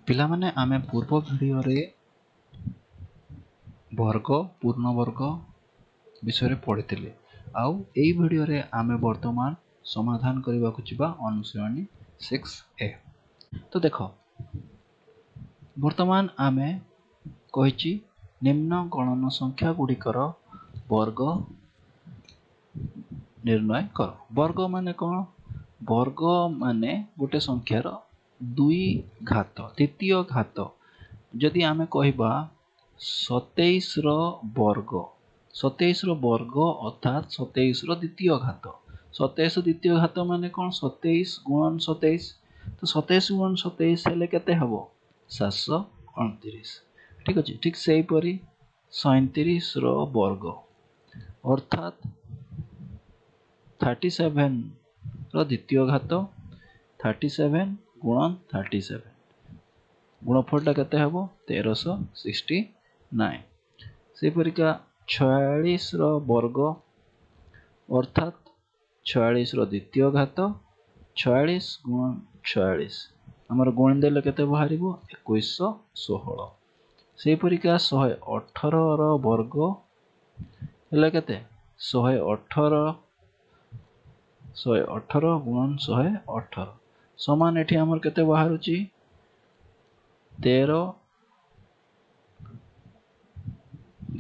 पिला माने आमे पूर्व वीडियो रे वर्ग पूर्ण वर्ग विषय रे पढ़िथिले आउ एई वीडियो रे आमे वर्तमान समाधान करबा को जिबा अनुसरणी 6a। तो देखो वर्तमान आमे कहिची निम्न गणन संख्या गुड़िकर वर्ग निर्णय कर। वर्ग माने कोन? वर्ग माने गोटे संख्यार दुई घात तृतीय घात। जदि आमे कहबा 27 रो वर्ग, 27 रो वर्ग अर्थात 27 रो द्वितीय घात। 27 द्वितीय घात माने कोन? 27 गुणन 27। तो 27 गुणन 27 हेले केते हबो? 729। ठीक अछि। ठीक सेही परी 37 रो वर्ग अर्थात 37 रो द्वितीय घात 37 गुणन 37 गुणफलटा केते हबो? 1369। से परिका 46 रो वर्ग अर्थात 46 रो द्वितीय घात 46 गुणन 46 हमर गुण देले केते बाहरिबो? 2116। से परिका 118 रो वर्ग हेले केते? 118 गुणन 118 समान एठी हमर केते बाहरुची? 13।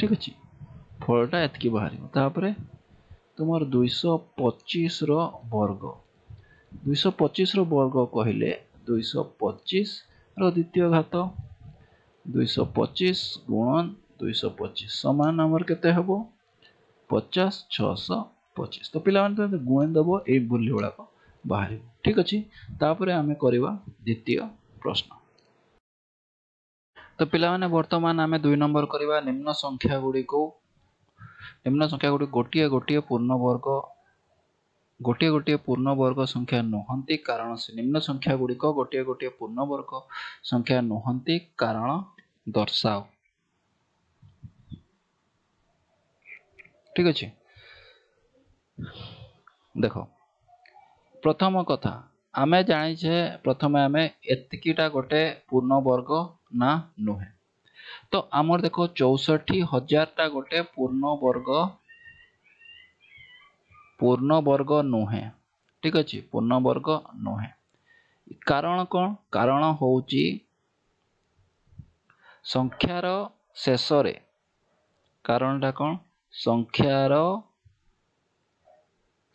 ठीक अछि। फलटा एतकी बाहरिबो। तापरे तुमर 225 रो वर्ग, 225 रो वर्ग कहिले 225 रो द्वितीय घात 225 गुणन 225 समान हमर केते हबो? 50 625। तो पिला माने तो गुण दबो ए बुल्ली गुड़ाक बाहर। ठीक अछि। तापरे आमे करिवा द्वितीय प्रश्न। तो पिला माने वर्तमान आमे 2 नंबर करिवा निम्न संख्या गुडी गोटिए गोटिए पूर्ण वर्ग संख्या नहंती कारण से निम्न संख्या गुडी को गोटिए गोटिए पूर्ण वर्ग संख्या नहंती कारण दर्शाओ। ठीक अछि। देखो प्रथम कथा आमे जानि छे प्रथमे आमे एतिकीटा गोटे पूर्ण वर्ग ना नुहे। तो आमर देखो 64,000 टा गोटे पूर्ण वर्ग नुहे। ठीक अछि। पूर्ण वर्ग नुहे कारण कोन? कारण होउची संख्यार शेष रे कारणटा कोन? संख्यार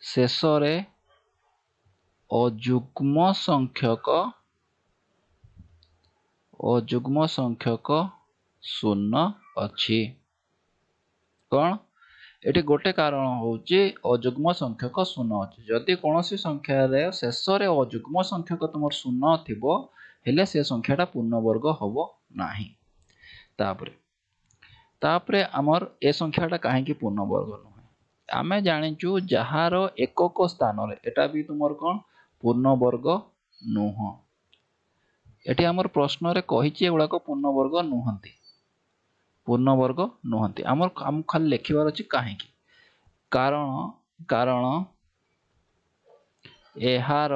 शेष रे अयुग्म संख्यक शून्य अछि। कोन? एटी गोटे कारण होउची अयुग्म संख्यक शून्य अछि। जदि कोनोसी संख्या रे शेष रे अयुग्म संख्यक तुमर शून्य थिबो हेले से संख्याटा पूर्ण वर्ग हबो नाही। तापरे आमर ए संख्याटा काहे कि पूर्ण वर्ग नुहे? आमे जानिचु जहार एकक स्थान रे एटा भी तुमर कोन? पूर्ण वर्ग नुह। एटी आमर प्रश्न रे कहिची एगुडाको पूर्ण वर्ग नुहंती। पूर्ण वर्ग नुहंती आम खाली लिखिबार अछि काहे कि? कारण एहार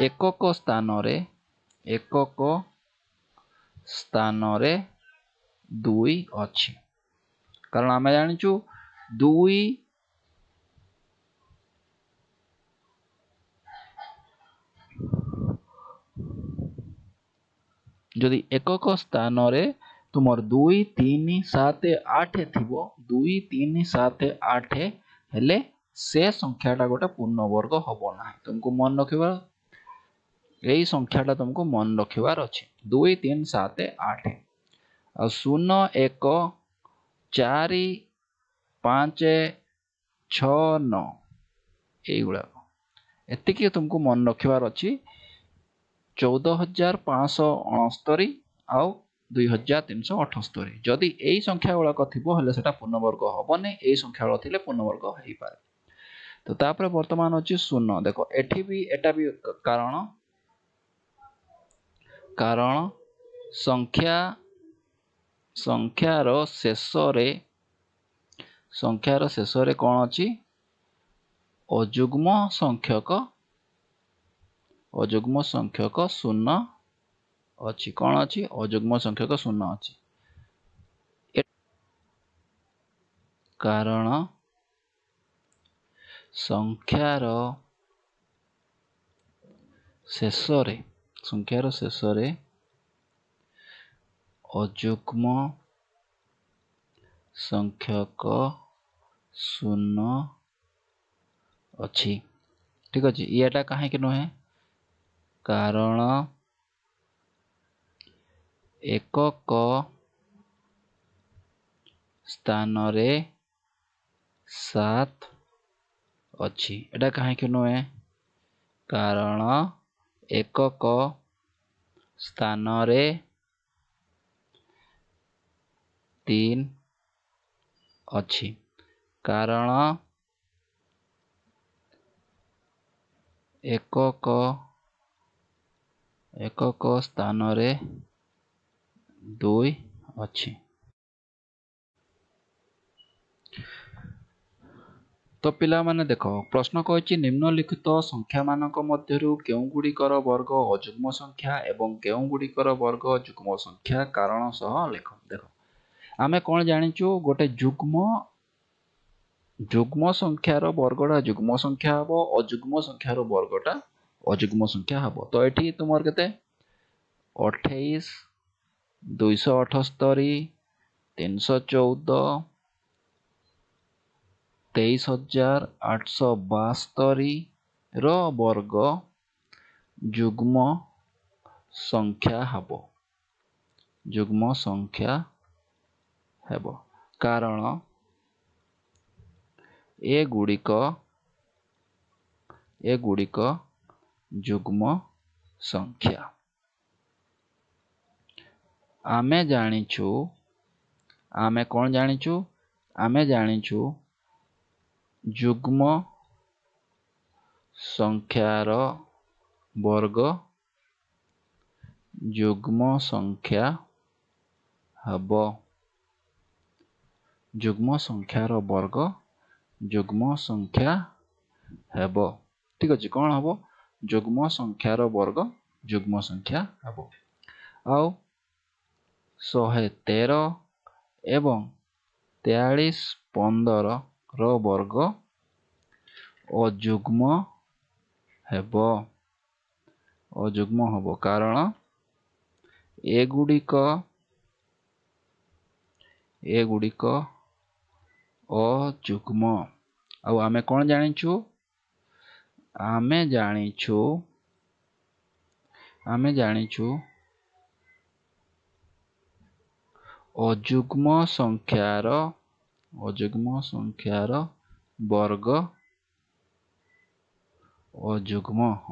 एकक स्थान रे 2 अछि। कारण आमे जानिचु 2 जदि एकक स्थान रे तुमर 2 3 7 8 थिबो 2 3 7 8 हेले से संख्याटा गोटे पूर्ण वर्ग हबो ना। तुमको मन रखिबा एई संख्याटा तुमको मन रखिबार अछि 2 3 7 8 आ 0 1 4 5 6 9 एई गुडा एतिकी तुमको मन रखिबार अछि 14,569 आउ 2,378। जदि एई संख्या गुड़ाक थिबो हेले सेटा पूर्ण वर्ग हबने, एई संख्या गुड़ा थिले पूर्ण वर्ग हेई पारे। तो तापरे वर्तमान अछि 0। देखो एठी भी एटा भी कारण संख्यार शेष रे कोन अछि? अयुग्म संख्यक शून्य अच्छी कौन अच्छी अजुग्म संख्यक शून्य अच्छी कारण संख्यार शेषरे अजुग्म संख्यक शून्य अच्छी ठीक अच्छे ये कहीं नुहे कारण एकक स्थान रे 7 अच्छी एटा कहीं नुहे कारण एकक स्थान रे 3 अच्छी कारण एकक स्थान रे 2 अच्छी तो पिला माने देखो प्रश्न कहिछि निम्नलिखित संख्या मानक मध्यरु केउ गुडिकर वर्ग अजुग्म संख्या एवं केउ गुडिकर वर्ग जुग्म संख्या कारण सह लेख देखो आमे कोन जानिचु गोटे जुग्म संख्यार वर्गटा जुग्म संख्या हबो अजुग्म संख्यार वर्गटा अजुग्म संख्या हबो तो एठी तुमर केते 28 278 314 23,872 रो वर्ग जुग्म संख्या हबो जुग्म संख्या हेबो कारण ए गुडिक जुग्म संख्या आमे जानिछु आमे कोन जानिछु आमे जानिछु जुग्म संख्यार वर्ग जुग्म संख्या हबो जुग्म संख्यार वर्ग जुग्म संख्या हेबो ठीक अछि कोन हबो जुग्म संख्यार वर्ग जुग्म संख्या हबो आउ 113 एवं 4315 रो वर्ग अजुग्म हेबो कारण एगुडिक अजुग्म आउ आमे कोन जानिछु आमे जानिछु अजुग्म संख्यार वर्ग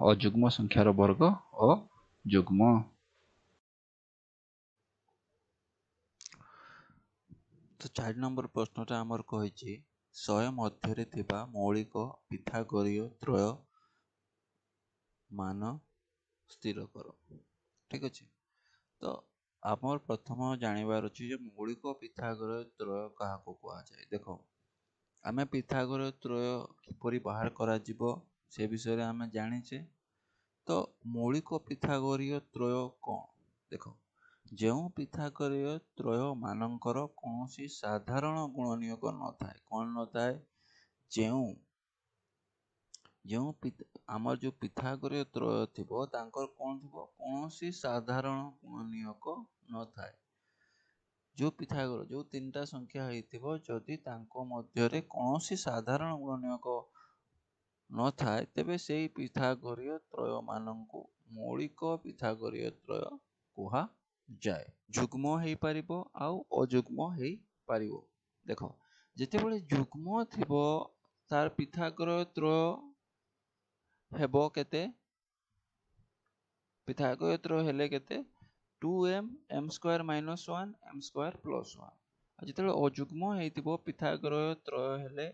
अजुग्म संख्यार वर्ग अजुग्म तो 4 नंबर प्रश्नटा आमर कहिछि 100 मध्यरे थिबा मौलिक पिथागोरीय त्रय मान स्थिर करो ठीक अछि तो आमर प्रथम जानिबार अछि जे मौलिक पिथागोरीय त्रय काहाको कुआ जाय देखो आमे पिथागोरीय त्रय किपरि बाहर करा जिवो से विषय रे आमे जानिछे तो मौलिक पिथागोरीय त्रय कोन देखो जो पिथागोरीय त्रय मानकर कौनसी साधारण गुणनियोग न थाए कौन न थाए जो आमर जो पिथागोरीय त्रय थिबो तांकर कोन थिबो कौनसी साधारण गुणनियोग न थाए जो पिथागोर जो तीनटा संख्या हेतिबो जदि तांको मध्यरे कौनसी साधारण गुणनियोग न थाए तेबे सेही पिथागोरीय त्रय मानंकु मौलिक पिथागोरीय त्रय कुहा जाए जुग्म हेई परिबो आउ अजुग्म हेई परिबो देखो जेतेबेले जुग्म थिबो तार पिथागोरीय त्रय हेबो केते पिथागोरीय त्रय हेले केते 2m m square minus 1 m square plus 1 जेतेबेले अजुग्म हेतिबो पिथागोरीय त्रय हेले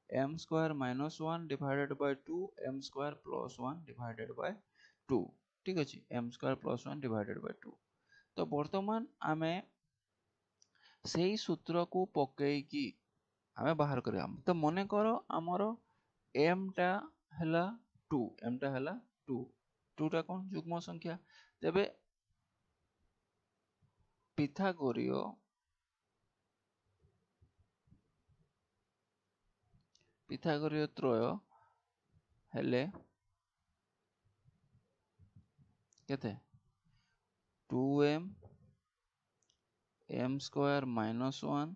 m square minus 1 divided by 2 m square plus 1 divided by 2 ठीक अछि m square plus 1 divided by 2 तो वर्तमान आमे सेही सूत्र को पकई की आमे बाहर करिया तो मने करो हमरो m टा हला 2 m टा हला 2 2 टा कोन जुग्म संख्या तेबे ପିଥାଗୋରୀୟ ତ୍ରୟ हेले केते 2m m square minus 1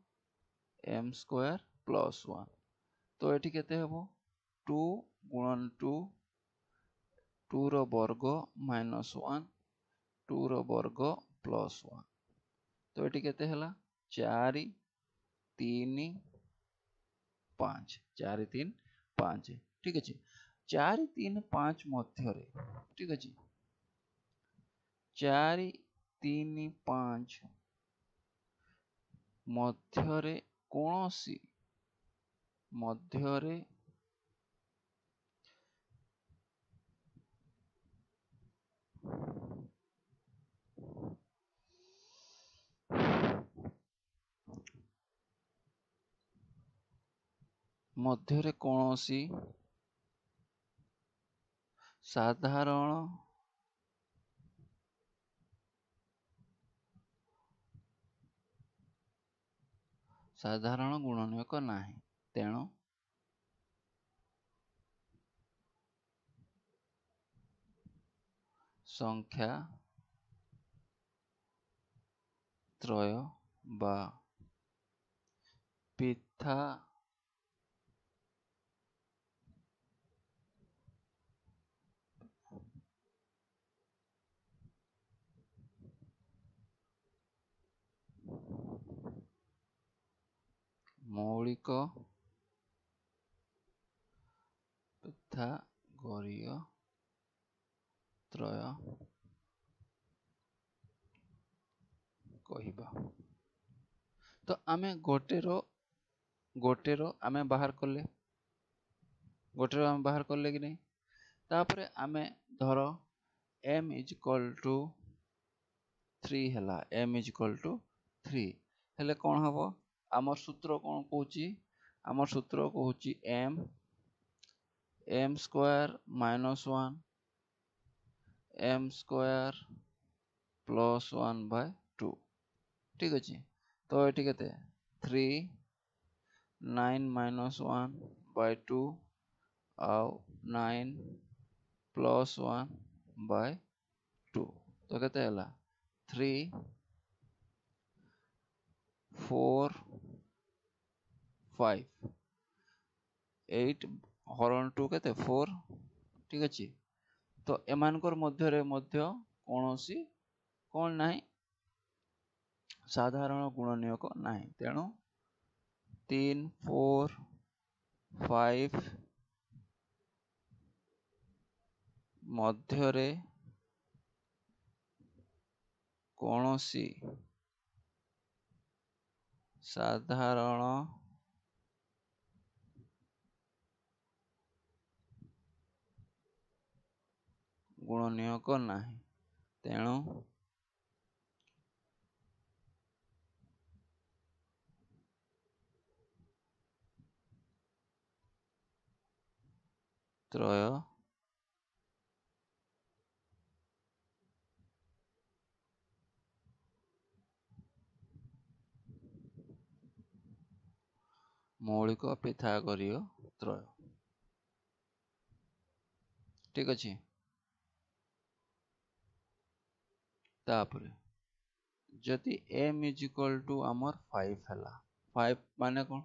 m square plus 1 तो एठी केते हेबो 2 गुणन 2 2 रो वर्ग माइनस 1 2 रो वर्ग प्लस 1 तो एठी केते हला 4 3 5 4 3 5 ठीक अछि 4 3 5 मध्य रे ठीक अछि 4 3 5 मध्य रे कोनोसी मध्य रे कोनोसी साधारण गुणनीयक नाही तेणु संख्या त्रय बा पिथा मौलिक पिथागोरीय त्रय कहिबा तो आमे गोटेरो आमे बाहर करले कि नहीं तापरे आमे धरो m इज इक्वल टू 3 हला m इज इक्वल टू 3 हेले कोन हबो हमर सूत्र कोन कहूची हमर सूत्र कहूची m square minus 1 m square plus 1 by 2 ठीक अछि तो एठी केते 3 9 माइनस 1 बाय 2 आउ 9 प्लस 1 बाय 2 तो केते हला 3 4 5 8 हरण 2 केते 4 ठीक अछि तो एमानकर मध्य रे मध्य कोनोसी कोन नाही साधारण गुणनीयक नाही तेणु 3 4 5 मध्य रे कोनोसी साधारण गुणनीयक नाही तेणु त्रय मौलिक पिथागोरीय त्रय ठीक अछि तापरे जदि m इज इक्वल टू आमर 5 हला 5 माने कोन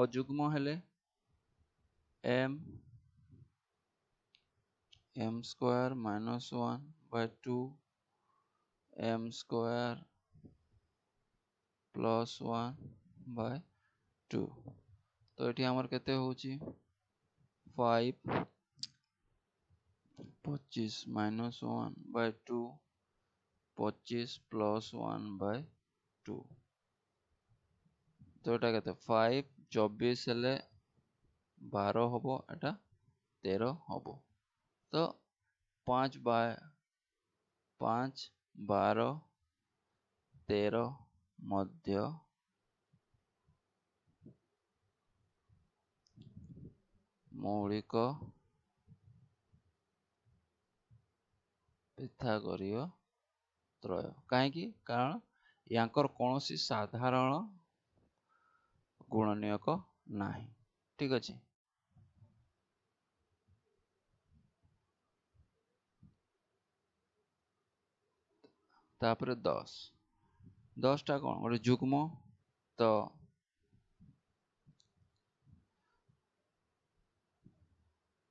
अजुग्म हेले m square minus 1 by 2 m square plus 1 by 2 तो एठी हमर केते होची 5 25 माइनस 1 बाय 2 25 प्लस 1 बाय 2 तो एटा केते 5 24 हेले 12 होबो एटा 13 होबो तो 5 बाय 5 12 13 मध्य मौलिक पिथागोरीय त्रय कहीं कारण यांकर कौन सी साधारण गुणनीयक नाही। ठीक अच्छे। तापर 10 टा कौन गोटे जुग्म तो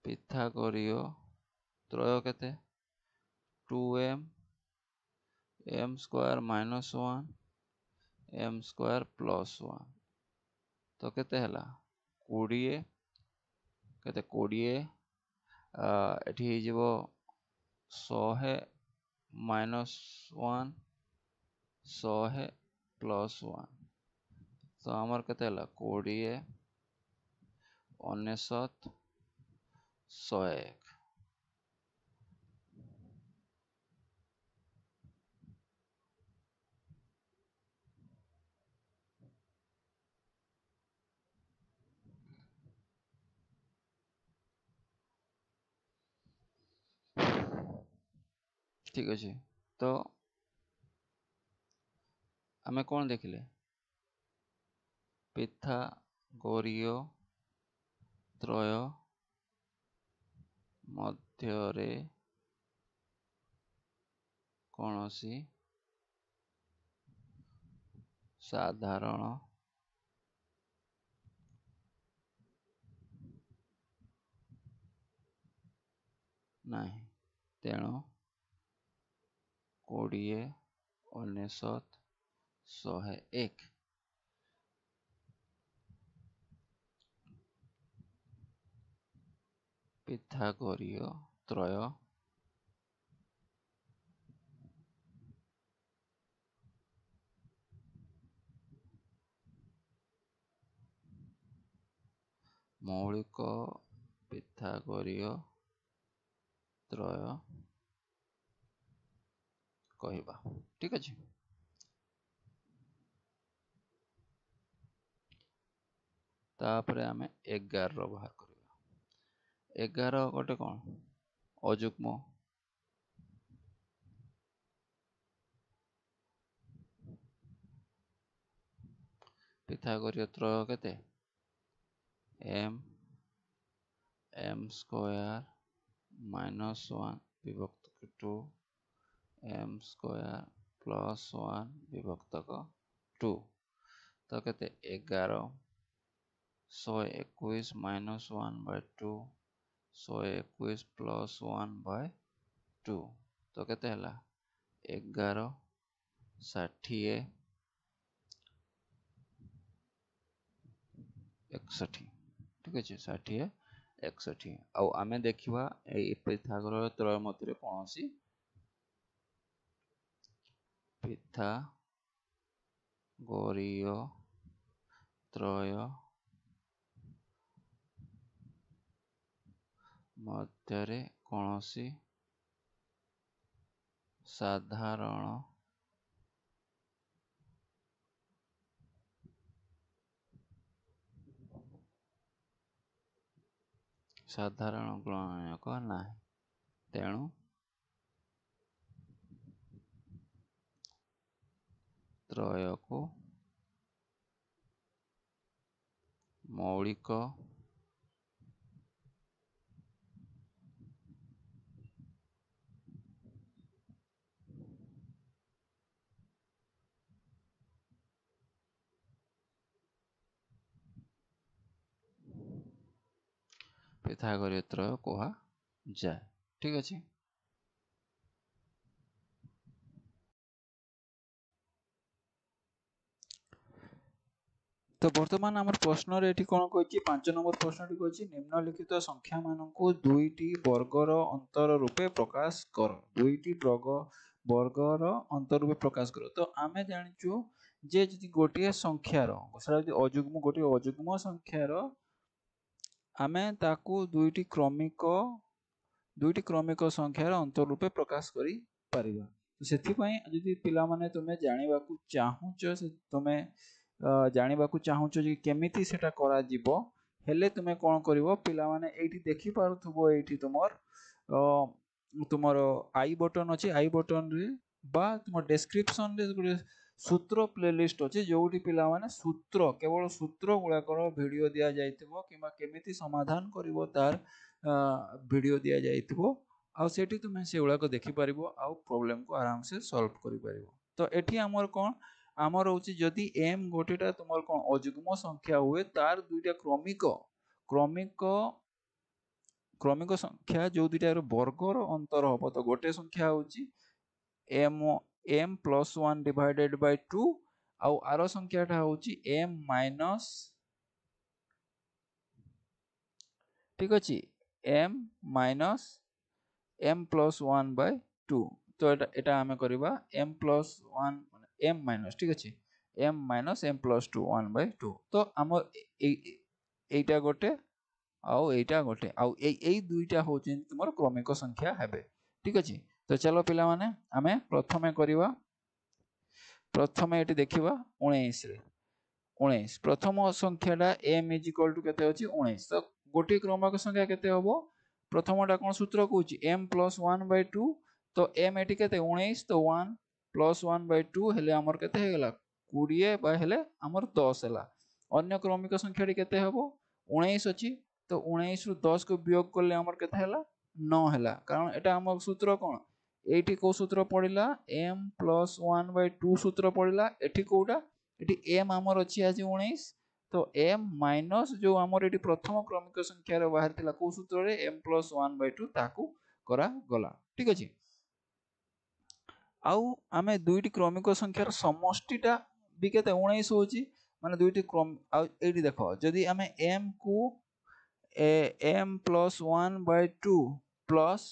पिथागोरीय त्रय केते 2m m square minus 1 m square plus 1 तो केते हला 20 केते 20 एठी हे जीवो 100 माइनस 1 100 प्लस 1 तो आमर केते हला 20 99 101 ठीक अच्छे। तो आमे कौन देखिले पिथागोरीय त्रय मध्यरे कौनसी साधारण नहीं तेणु 20 99 101 पिथागोरीय त्रय मौलिक पिथागोरीय त्रय कहवा। ठीक अच्छे। तापर आमे 11 रो बाहर करबा 11 गोटे कौन अजुग्म पिथागोरीय त्रय केते m स्क्वायर माइनस 1 विभक्त 2 m स्क्वायर प्लस 1 विभक्त 2 तो केते 11 121 माइनस 1 बाय 2 121 प्लस 1 बाय 2 तो केते हला 11 60 61। ठीक अच्छे 60 61 आउ आमे देखिबा ए पिथागोरीय त्रय मध्य कौनसी पिथागोरीय त्रय मध्यरे कौनसी साधारण गुणनीयक नाही तेणु त्रय को मौलिक पिथागोरीय त्रय कहा जाए। ठीक अच्छे। तो वर्तमान आम प्रश्न ये कौन कही 5 नंबर प्रश्न कही निम्नलिखित संख्या मानू दुईटी वर्गर अंतर रूपे प्रकाश कर दुईटी वर्गर अंतर रूपे प्रकाश कर। तो आम जाचु जे गोटे संख्यार अजुग्म गोटे अजुग्म संख्यार आम ताकू दुईटी क्रमिक संख्यार अंतर रूपे प्रकाश करि परिबा। तो सेथिपई यदि पिला माने तुमे जानिबा को चाहुचो तुमे जानिबा को चाहुचो जे केमिति सेटा करा जिवो हेले तुमे कोन करिवो पिला माने एठी देखि पारुथबो एठी तुमर आई बटन अछि आई बटन रे बा तुम डिस्क्रिप्शन रे गोटे सूत्र प्लेलिस्ट अच्छे जोटी पिला माने सूत्र केवल सूत्र गुड़ाकर वीडियो दिया जाइथिबो किबा केमिति समाधान करिवो तार वीडियो दिया जाइथिबो आ सेठी तुमे से गुड़ाक देखि परिबो आ प्रॉब्लम को आराम से सॉल्व करि परिबो। तो एठी हमर कोन हमर होची जदी m गोटेटा तुमर कोन अयुग्म संख्या हुए तार दुईटा क्रमिक क्रमिक क्रमिक संख्या जो दुईटार वर्गर अंतर हबो तो गोटे संख्या होची m प्लस 1 डिवाइडेड बाय 2 आउ आरो संख्याटा होची m माइनस ठीक अछि m minus m plus 1 by 2 तो एटा हमें करबा m प्लस 1 माने m माइनस ठीक अछि m minus m plus 2 1 by 2 तो हमर एटा गोटे आउ एटा गोटे आउ एई दुईटा होची तुमर क्रमिक संख्या हेबे ठीक अछि। तो चलो पिला माने हमें प्रथमे करिवा प्रथमे एटी देखिबा 19 रे 19 प्रथम संख्याटा m इज इक्वल टू केते अछि 19 तो गोटे क्रमिक संख्या केते होबो प्रथमटा कोन सूत्र कहूची m प्लस 1 बाय 2 तो m एटी केते 19 तो 1 प्लस 1 बाय 2 हेले हमर केते हे गेला 20 बाय हेले हमर 10 हेला अन्य क्रमिक संख्याटी केते होबो 19 अछि तो 19 रु 10 को वियोग करले हमर केते हेला 9 हेला कारण एटा हमर सूत्र कोन एठी को सूत्र पड़िला m प्लस 1 बाय 2 सूत्र पड़िला एठी कोडा एठी m हमर अछि आज 19 तो m माइनस जो हमर एठी प्रथम क्रमिक संख्या रे बाहर थिला को सूत्र रे m प्लस 1 बाय 2 ताकू करा गला ठीक अछि। आउ आमे दुईटी क्रमिक संख्यार समष्टिटा भी केते 19 होची माने दुईटी क्रम आ एठी देखो जदी आमे m को m plus 1 by 2 plus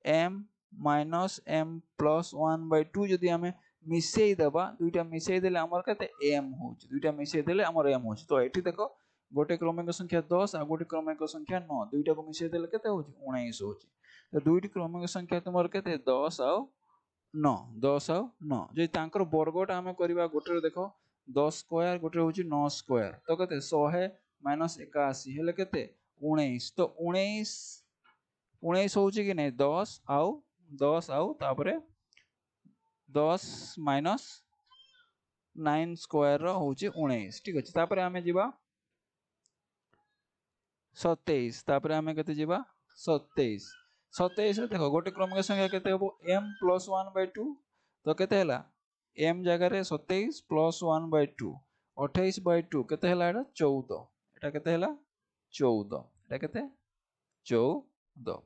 m minus m plus 1 by 2 जदी हमें मिसेई देबा दुईटा मिसेई देले हमर केते m होची दुईटा मिसेई देले हमर m होची तो एठी देखो गोटे क्रमिक संख्या 10 आ गोटे क्रमिक संख्या 9 दुईटा को मिसेई देले केते होची 19 होची तो दुईटी क्रमिक संख्या तुमर केते 10 आ 9 10 आ 9 जे तांकर वर्गटा हमें करबा गोटे देखो 10 स्क्वायर गोटे होची 9 स्क्वायर तो केते 100 माइनस 81 हेले केते 19 तो 19 होची कि नहीं 10 आउ तापरे 10 माइनस 9 स्क्वायर रो होची 19 ठीक अछि तापरे हमें जिबा 27 तापरे हमें केते जिबा 27 27 रे देखो गोटे क्रमिक संख्या केते होबो m प्लस 1 बाय 2 तो केते हला m जगह रे 27 प्लस 1 बाय 2 28 बाय 2 केते हला एटा 14 एटा केते हला 14 एटा केते 14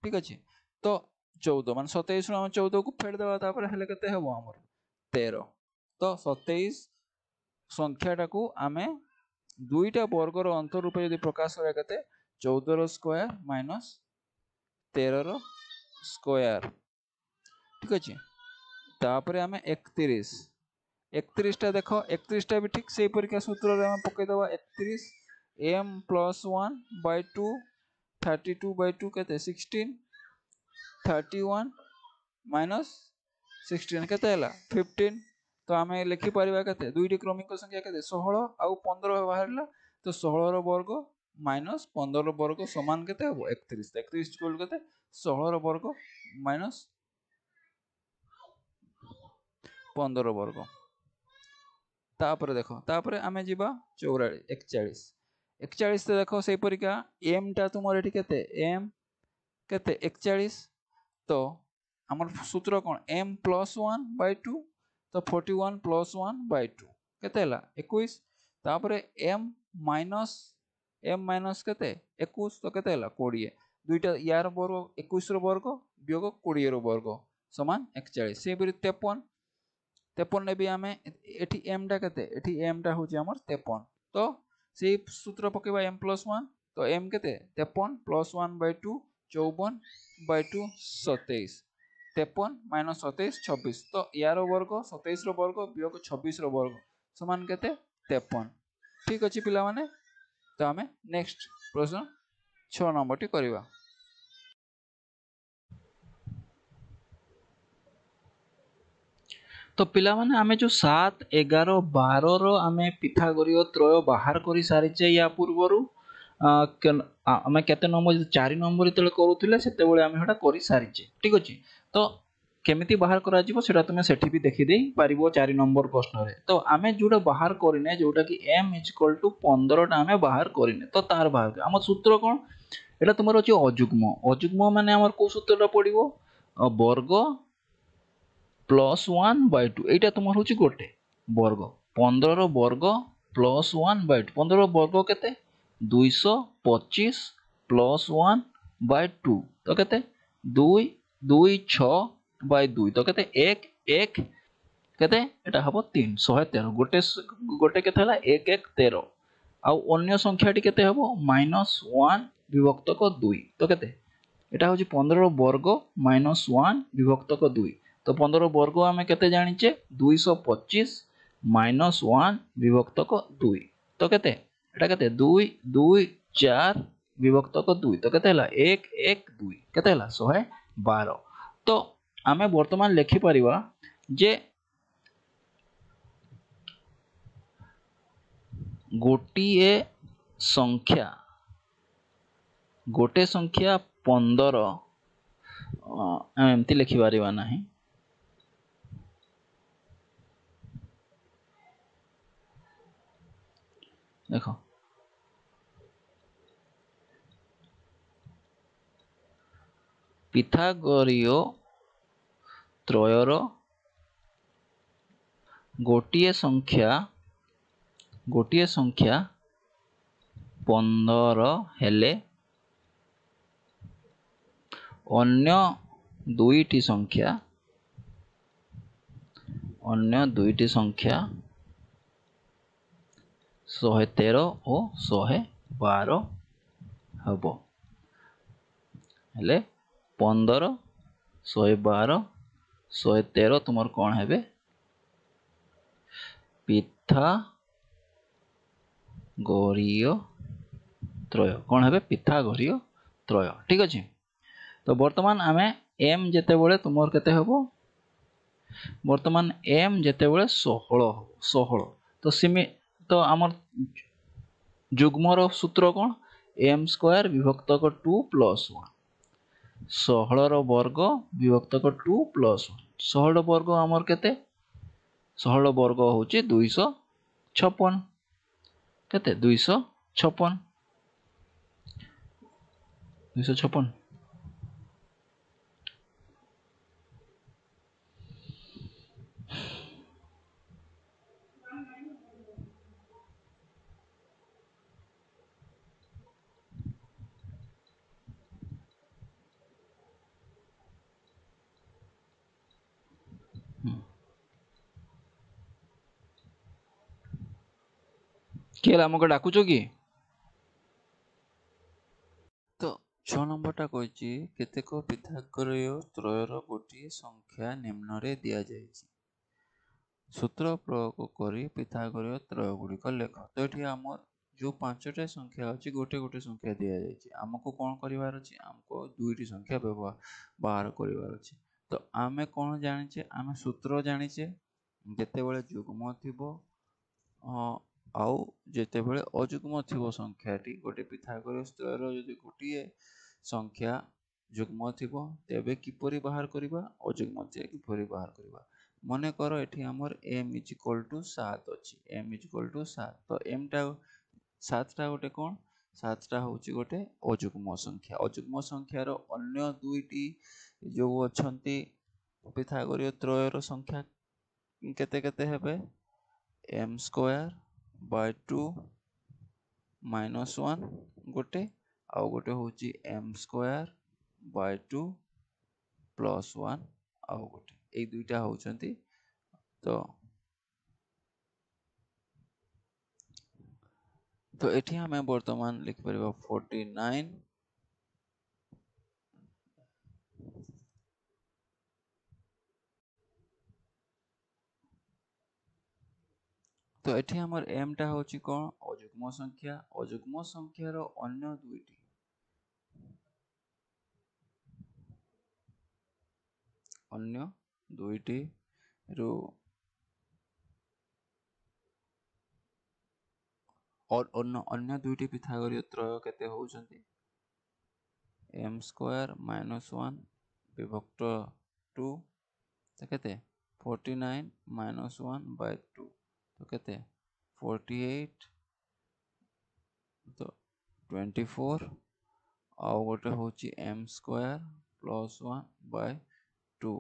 ठीक अछि तो 14 मान 27 रो हम 14 को फेड देबा तापर हेले केते हेबो हमर 13 तो 27 संख्याटा को आमे दुईटा वर्गर अंतर रूपे यदि प्रकाश करा केते 14 रो स्क्वायर माइनस 13 रो स्क्वायर ठीक अछि तापर आमे 31 टा देखो 31 टा भी ठीक सेही परिका सूत्र रे हम पकै देबा 31 m प्लस 1 बाय 2 32 बाय 2 केते 16 31 माइनस 16 केते हला 15 तो आमे लिखि परिबा केते दुईटी क्रमिक संख्या केते 16 आ 15 बाहरला तो 16 रो वर्ग माइनस 15 रो वर्ग समान केते हो 31 31 इक्वल केते 16 रो वर्ग माइनस 15 वर्ग तापर देखो तापर आमे जिबा 44 41 41 ते देखो सेही परिका m टा तुमर एठी केते m केते 41 तो हमर सूत्र कोन m प्लस 1 बाय 2 तो 41 प्लस 1 बाय 2 केते हला 21 तापरे m माइनस केते 21 तो केते हला 20 दुईटा यार वर्ग 21 रो वर्ग वियोग 20 रो वर्ग समान 41 से परि 53 ने भी हमें एठी m टा केते एठी m टा होची हमर 53 तो से सूत्र पकेबा m प्लस 1 तो m केते 53 प्लस 1 बाय 2 54 बाय 2 27 53 माइनस 27 26 तो यार वर्ग 27 रो वर्ग वियोग 26 रो वर्ग समान केते 53 ठीक अछि पिला माने तो हमें नेक्स्ट प्रश्न 6 नंबर टी करबा। तो पिला माने आमे जो 7 11 12 रो आमे पिथागोरीय त्रय बाहर करि सारिचे या पूर्वरु आमे केते नंबर 4 नंबर तले करूथिले सेते बेले आमे हटा करि सारिचे ठीक अछि। तो केमिति बाहर करा जीवो सेटा तुमे सेठी भी देखि देई पारिबो 4 नंबर प्रश्न रे। तो आमे जोटा बाहर करिने जोटा कि m = 15 टा आमे बाहर करिने तो तार बाहर हम सूत्र कोन एटा तुमर अछि अजुग्म। अजुग्म माने हमर को सूत्रटा पडिबो वर्ग प्लस 1/2 एटा तुमर होछि गोटे वर्ग 15 रो वर्ग प्लस 1/2 15 रो वर्ग केते 225 प्लस 1/2 तो केते 2 2 6/2 तो केते 1 1 केते एटा हबो 3 113 गोटे गोटे केते हला 1 1 13 आउ अन्य संख्याटी केते हबो -1 विभक्तक 2 तो केते एटा होछि 15 रो वर्ग -1 विभक्तक 2 तो 15 रो वर्ग आमे केते जानिचे 225 -1 विभक्तक 2 तो केते एटा केते 2 2 4 विभक्तक 2 तो केते हला 1 1 2 केते हला 112 तो आमे वर्तमान लेखि परिबा जे गोटे संख्या 15 एमती लिखि पारिबा नाही देखो पिथागोरीय त्रयर गोटे संख्या 15 हेले अन्य दुईटी संख्या 113 और 112 हबो हेले 15 112 113 तुमर कौन हेबे पिथागोरीय त्रय कौन हेबे पिथागोरीय त्रय ठीक अछि तो वर्तमान आमे m जेते बेले तुमर केते हबो वर्तमान m जेते बेले 16 तो सिमी तो हमर जुग्मर सूत्र कोन m² विभक्तक 2 + 1 16 रो वर्ग विभक्तक 2 + 1 16 वर्ग हमर केते 16 वर्ग होची 256 केते 256 केला हमको डाकुचो की तो 6 नंबरटा कहछि केतेक पिथागोरीय त्रयर गोटे संख्या निम्न रे दिया जायछि सूत्र प्रयोग करी पिथागोरीय त्रय गुड़िक लेख तो ये आमर जो 5टा संख्या अच्छी गोटे गोटे संख्या दि जाए आमको कौन करार अच्छी आमको दुईटी संख्या बाहर करार अच्छी तो आमे कौन जाचे आमे सूत्र जाचे जितेबले जुग्म थी आउ जितेबले अजुग्म थी संख्याटी गोटे पिथागोरीय त्रयर यदि गोटे संख्या जुग्म थी तेबे किपरि बाहर करबा अजुग्म थी किपरि बाहर करबा मने करो एठी हमर m = 7 अछि m = 7 तो m टा 7 टा गोटे कोन 7 टा होची गोटे अजुग्म संख्यार अन्य दुईटी जो अछंती पिथागोरीय त्रयर संख्या केते केते हेबे m² / 1 गोटे आ गोटे होची m² / 2 + 1 आ गोटे ए दुईटा होचंती तो एठी हमें वर्तमान लिख परिबा 49 तो एठी हमर m टा होची कोन अजुग्म संख्यार अन्य दुईटी रो और अन्य दुईटी पिथागोरीय त्रय केते होचंती m² - 1 विभक्त 2 तो केते 49 माइनस 1 बाय 2 तो केते 48 तो 24 आउ गोटे होची m स्क्वायर प्लस 1 बाय 2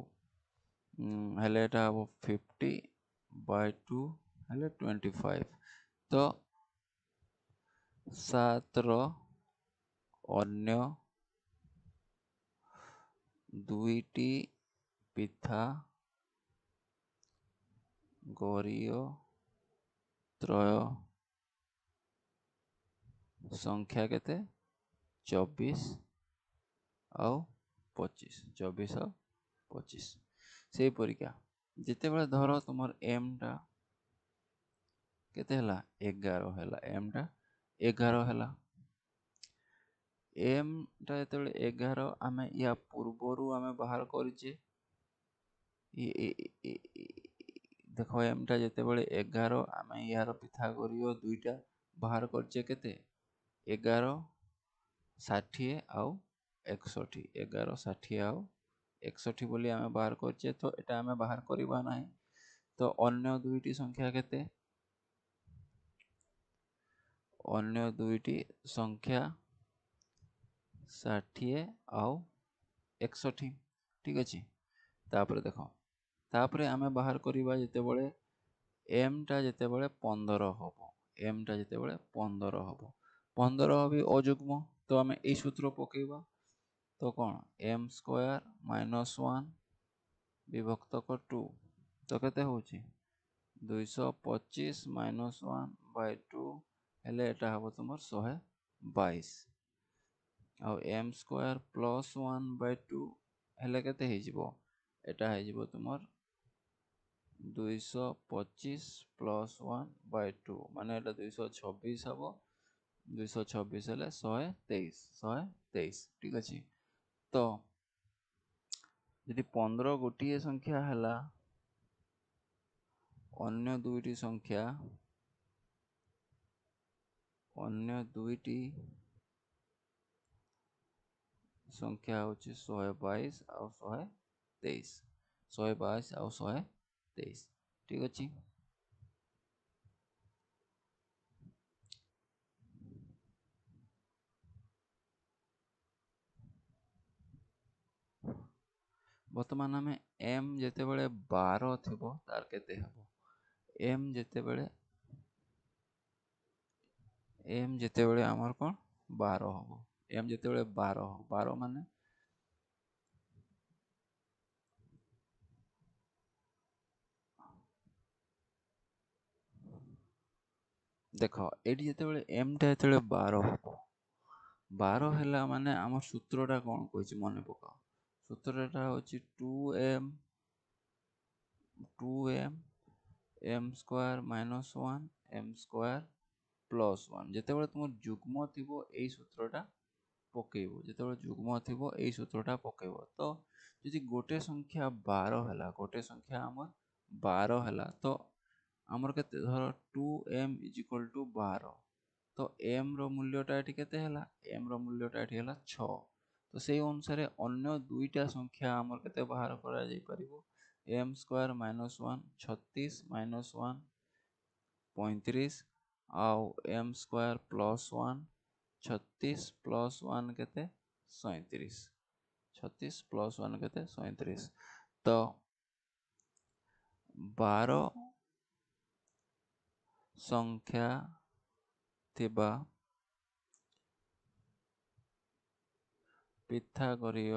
हेले एटा हबो 50 बाय 2 हेले 25 तो 7 रो अन्य दुईटी पिथा गरीय त्रय संख्या केते 24 आउ 25 24 आउ 25 से परिका जिते बेले धरो तुमर m टा केते हला 11 हला m टा 11 हला m टा जेते बेले 11 आमे या पूर्वरु आमे बाहर करिचे देखो m टा जेते बेले 11 आमे यार पिथागोरीय दुईटा बाहर करचे केते 11 60 आउ 61 11 60 आउ 61 बोली आमे बाहर करचे तो एटा आमे बाहर करिबा नाही तो अन्य दुईटी संख्या केते अन्य दुईटी संख्या 60 आउ 61 ठीक अछि तापर देखो तापर आमे बाहर करिबा जेते बेले m टा जेते बेले 15 होबो m टा जेते बेले 15 होबो 15 भी अयुग्म तो आमे ए सूत्र पकेबा तो कोन m स्क्वायर माइनस 1 विभक्त को 2 तो केते होची 225 माइनस 1 बाय 2 हेले एटा हबो तुमर 122 आ m स्क्वायर प्लस 1 बाय 2 हेले केते हे जिवो एटा हे जिवो तुमर 225 प्लस 1 बाय 2 माने एटा 226 हबो 226 हेले 123 ठीक अछि तो यदि 15 गोटिए संख्या हला अन्य दुईटी संख्या होची 122 और 123 122 और 123 ठीक अछि वर्तमान हमें m जेते बेले 12 थिबो तार केते हबो m जेते बेले हमर कोन 12 हबो m जेते बेले 12 माने देखो एडी जेते बेले m टा जेते बेले 12 हबो 12 हैला माने हमर सूत्रटा कोन कहछि मने पका सूत्रटा होछि 2m m square minus 1 m square plus 1 जेते बेले तुम युग्म थिबो एई सूत्रटा पकेइबो जेते बेले युग्म थिबो एई सूत्रटा पकेइबो तो यदि गोटे संख्या 12 हैला गोटे संख्या हमर 12 हैला तो हमर केते धर 2m 12 तो m रो मूल्यटा एठी केते हैला m रो मूल्यटा एठी हैला 6 तो सेई अनुसार अन्य दुईटा संख्या हमर केते बाहर करा जाई परिबो m स्क्वायर माइनस 1 36 माइनस 1 35 आउ m स्क्वायर प्लस 1 36 प्लस 1 केते 37 36 प्लस 1 केते 37 तो 12 संख्या थिबा पिथागोरीय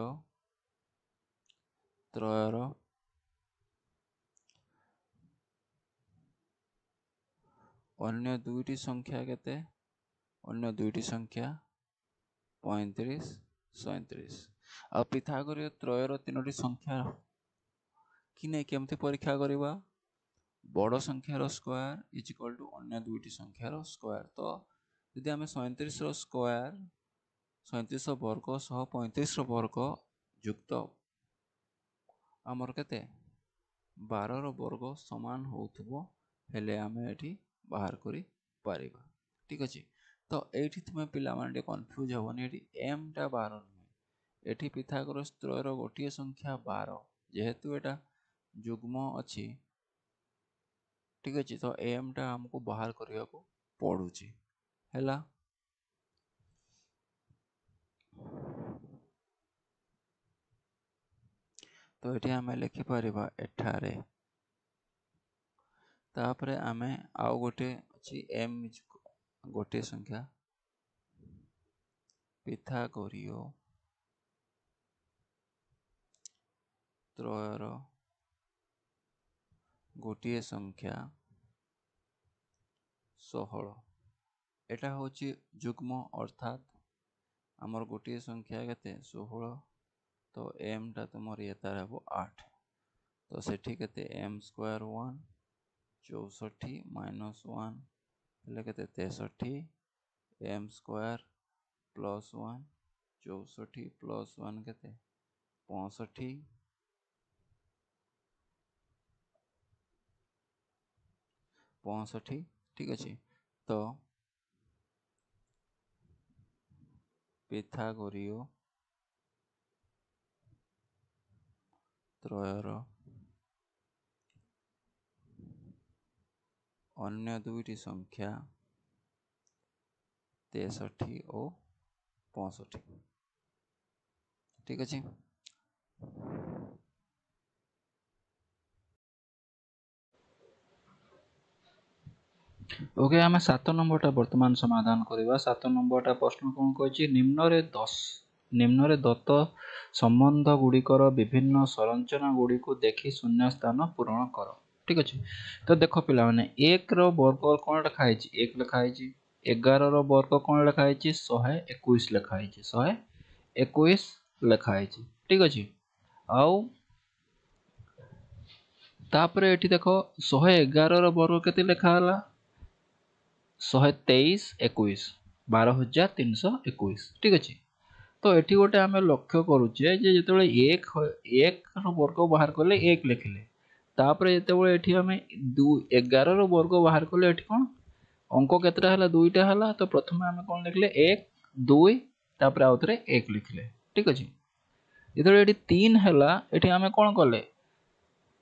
त्रयर अन्य दुईटी संख्या केते अन्य दुईटी संख्या 35 37 आ पिथागोरीय त्रयर तीनोटी संख्या कि नै केमते परीक्षा करिबा बड़ संख्यार स्क्वायर इज इक्वल टू अन्य दुईटी संख्यार स्क्वायर तो यदि हमें 37 रो स्क्वायर 37 वर्ग सह 35 वर्ग युक्त आमर केते 12 रो वर्ग समान होउथबो हेले हमें एठी बाहर करी पारिबा ठीक अछि तो एठी तुमे पिला माने कंफ्यूज होबनी एठी m टा 12 नै एठी पिथागोरस त्रयर गोटिए संख्या 12 जेहेतु एटा जुग्म अच्छी ठीक अच्छे तो एम टा हमको बाहर करने को पड़ुची हैला तो ये आम लिखिपर एठारे तापरे आमे आउ गोटे अच्छी एम गोटे संख्या पिथागोरीय त्रयर गोटे संख्या 16 एटा होची जुग्म अर्थात आमर गोटे संख्या केते 16 तो एम टा तुमर ये तार हम 8 तो सेठी केते एम स्क्वायर 1 64 माइनस 1 हेले केते 63 एम स्क्वायर प्लस 1 64 प्लस 1 केते 65 65 ठीक अच्छे तो पिथागोरीय त्रयर अन्य दुईटी संख्या 63 और 65 ठीक अच्छे ओके आम 7 नंबरटा वर्तमान समाधान करवा 7 नंबरटा प्रश्न कौन कही निम्न दत्त संबंध गुड़िकर विभिन्न संरचना गुड़ी को देखी शून्य स्थान पूरण कर ठीक अच्छे तो देख पिला माने 1 रो वर्ग कौन लिखाई 1 लिखाई 11 रो वर्ग कौन लिखाई 121 लिखाई 121 लिखाई ठीक अच्छे आउ तापरे एठी देखो 111 रो वर्ग केते लिखा हला 123 21 12321 ठीक अच्छे तो ये गोटे आम लक्ष्य करुचे जो एक वर्ग बाहर कले 1 लिखिले तापर जो आम 11 वर्ग बाहर कले कौन अंक केतटा है दुईटा है तो प्रथम आम कौन लिखले 1 2 तापर आउ थे 1 लिखिले ठीक अच्छे जो ये 3 है ये आम कौन कले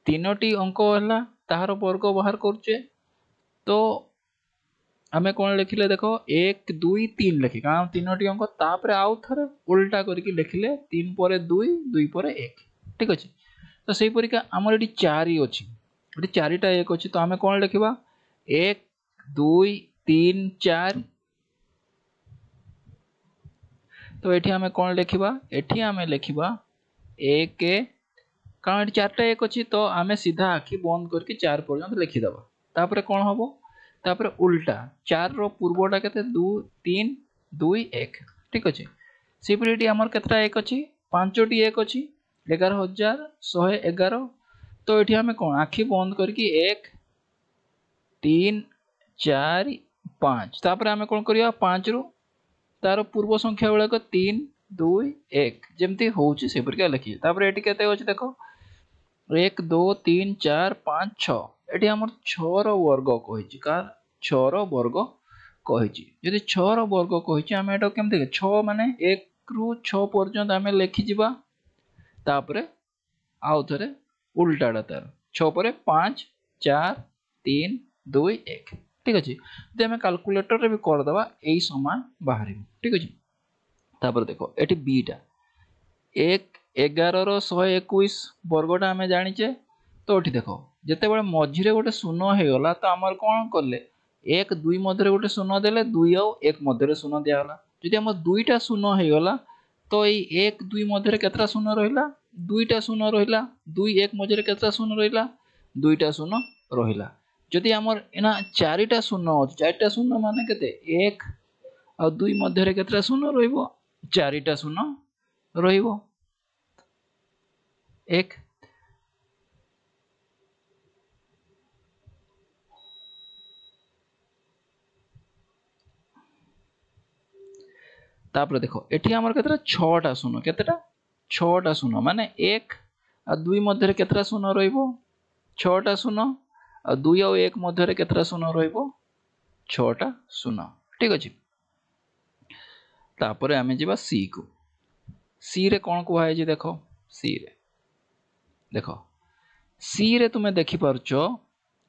3टी अंक है तार वर्ग बाहर करुचे तो आमे कौन लिखिले देखो 1 2 3 लिखी कारण 3टी अंक तापर आउ थे उल्टा करके लिखिले 3 पर 2 2 पर 1 ठीक अच्छे तो सही परिका आमर ये 4 अच्छी ये 4टा 1 अच्छी तो आम कौन लिखा 1 2 3 4 तो ये आम कौन लिखा ये आम लिखा 1 कारण 4टा 1 अच्छी तो आम सीधा आखि बंद करके 4 पर्यंत लिखिदबा तापर कौन हम तापर उल्टा 4 रो पूर्वटा केते 2 3 2 1 ठीक अच्छे सेपरी आमर केतटा 1 अच्छी 5टी 1 अच्छी 11111 तो ये आम कौन आखि बंद करके 1 3 4 5 तापर आम कौन करिया 5 रो तार पूर्व संख्या गुड़ाक 3 2 1 जमती होउची सेपरिका लिखी तापर एटी केते अछि देखो 1 2 3 4 5 6 एटी हमर 6 रो वर्ग कहिछि कार 6 रो वर्ग कहिछि यदि 6 रो वर्ग कहिछि हम एटा केमते 6 माने 1 रु 6 पर्यंत हम लिखि जिबा तापरे आउ थरे उल्टाडा तार 6 पर 5 4 3 2 1 ठीक अछि जे हम कैलकुलेटर रे भी कर दबा एई समान बाहरी ठीक अछि तापर देखो एटी बीटा 1 11 रो 121 वर्गटा आम जाचे तो ये देख जिते बड़े मझे गोटे शून्य हो गला तो आमर कौन कले 1 2 मध्य गोटे शून्य देले 2 आउ 1 मध्य शून्य दिगला जदि आम 2टा शून्य हो गला तो ये 1 2 मध्य केतटा शून्य रहा 2टा शून्य रहा 2 1 मध्य केतटा शून्य रहा 2टा शून्य रहा जदि आमर एना 4टा शून्य अच्छे 4टा शून्य मान के 1 आ 2 मध्य केतटा शून्य रहिबो 4टा शून्य रहिबो 1 तापर देखो एठी हमर केतरा 6टा शून्य केतटा 6टा शून्य माने 1 आ 2 मध्य केतरा शून्य रहिबो 6टा शून्य आ 2 आ 1 मध्य केतरा शून्य रहिबो 6टा शून्य ठीक अछि तापर आमे जिबा सी को सी रे कोन को है जे देखो सी रे देखो सी रे तुम देखिपार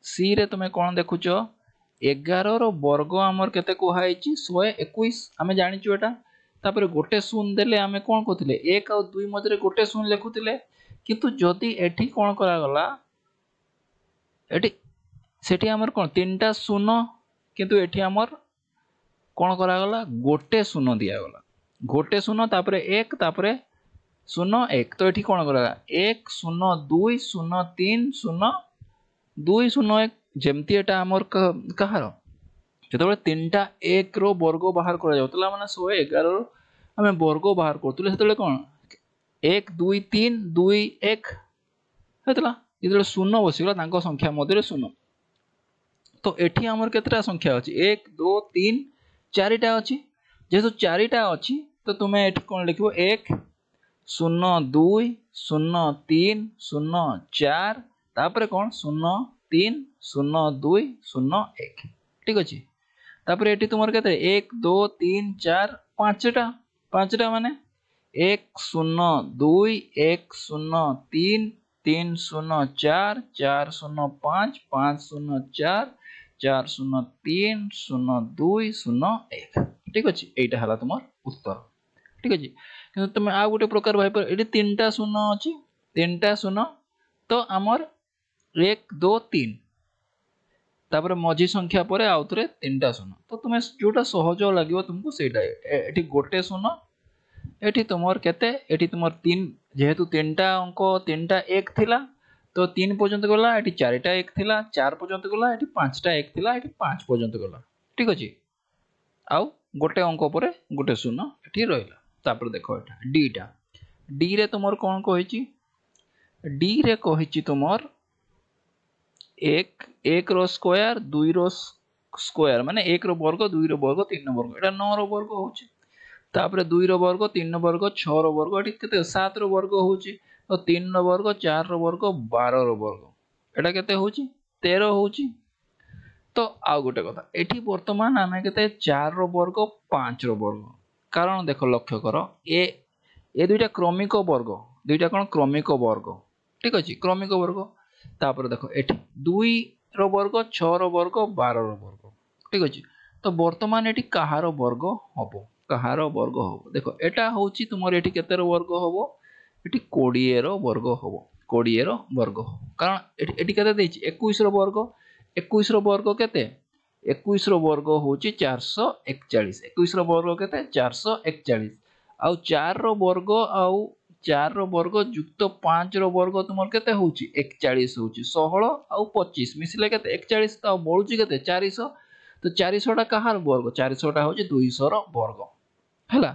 सी रे तुम कौन देखुच 11 रो वर्ग आमर केते कुहाई 121 आम जाचु एटा तापर गोटे शून्य देले आमे कौन कहते एक आ दुई मध्य गोटे शून्य लिखुले किंतु जदि एठी कौन करागला एठी सेठी आमर कौन तीनटा शून्य किंतु एठी आमर कौन करागला गोटे शून्य दियागला गोटे शून्य तापर एक तापर शून्य एक तो एठी कौन करागला एक शून्य दुई शून्य तीन शून्य दुई शून्य एक जेमती एटा आमर कहार जो तीनटा एक रो वर्ग बाहर करा जाउतला माने 111 आम वर्ग बाहर करतुले सेतले कौन एक दुई तीन दुई एक हेतला जो शून्य बसीगला तांको संख्या मध्य शून्य तो एठी आमर केतटा संख्या अछि 1 2 3 चारिटा अछि जेहेतु चारिटा अछि तो तुमे एठी कोन लिखिबो 1 0 2 0 3 0 4 तापर कोन 0 3 0 2 0 1 ठीक अछि तापर एठी तुमर केते 1 2 3 4 पांचटा माने 1 0 2 1 0 3 3 0 4 4 0 5 5 0 4 4 0 3 0 2 0 1 ठीक अछि एटा हला तुमर उत्तर ठीक अछि किंतु तुम आ गोटे प्रकार भाई पर एटी तीनटा शून्य अछि तीनटा शून्य तो हमर 1 2 3 तापर मझी संख्या पर आउतरे तीनटा शून्य तो तुम जोटा सहज लागिवो तुमको सेटा एटी गोटे शून्य एटी तुमर केते एटी तुमर 3 जेहेतु तीनटा अंक तीनटा एक थिला तो 3 पर्यंत गला एटी चारिटा एक थिला 4 पर्यंत गला एटी पांचटा एक थिला एटी 5 पर्यंत गला ठीक अछि आउ गोटे अंक पर गोटे शून्य एटी रहिला तापर देखो एटा डी रे तुमर कोन कहिची डी रे कहिची तुमर एक रो स्क्वायर दुई रो स्क्वायर माने एक रो वर्ग दुई रो वर्ग तीन रो वर्ग एटा 9 रो वर्ग होची तापर दुई रो वर्ग तीन रो वर्ग 6 रो वर्ग एटी केते 7 रो वर्ग होची तो 3 रो वर्ग 4 रो वर्ग 12 रो वर्ग एटा केते होची 13 होची तो आ गोटे कथा एठी वर्तमान आमे केते 4 रो वर्ग 5 रो वर्ग कारण देखो लक्ष्य करो ए दुईटा क्रमिक वर्ग दुईटा कोन क्रमिक वर्ग ठीक अछि क्रमिक वर्ग तापर देखो एठी 2 रो वर्ग 6 रो वर्ग 12 रो वर्ग ठीक अछि तो वर्तमान एठी कहार वर्ग हबो कहार वर्ग हबो देखो एटा होची तुमर एठी केते रो वर्ग हबो एठी 20 रो वर्ग हबो 20 रो वर्ग कारण एठी केते देछि 21 रो वर्ग 21 रो वर्ग केते 21 रो वर्ग होची 441 21 रो वर्ग केते 441 आउ 4 रो वर्ग आउ 4 रो वर्ग युक्त 5 रो वर्ग तुमर केते होची 41 होची 16 आउ 25 मिसिले केते 41 ता बळुची केते 400 तो 400 टा कहार वर्ग 400 टा होची 200 रो वर्ग हला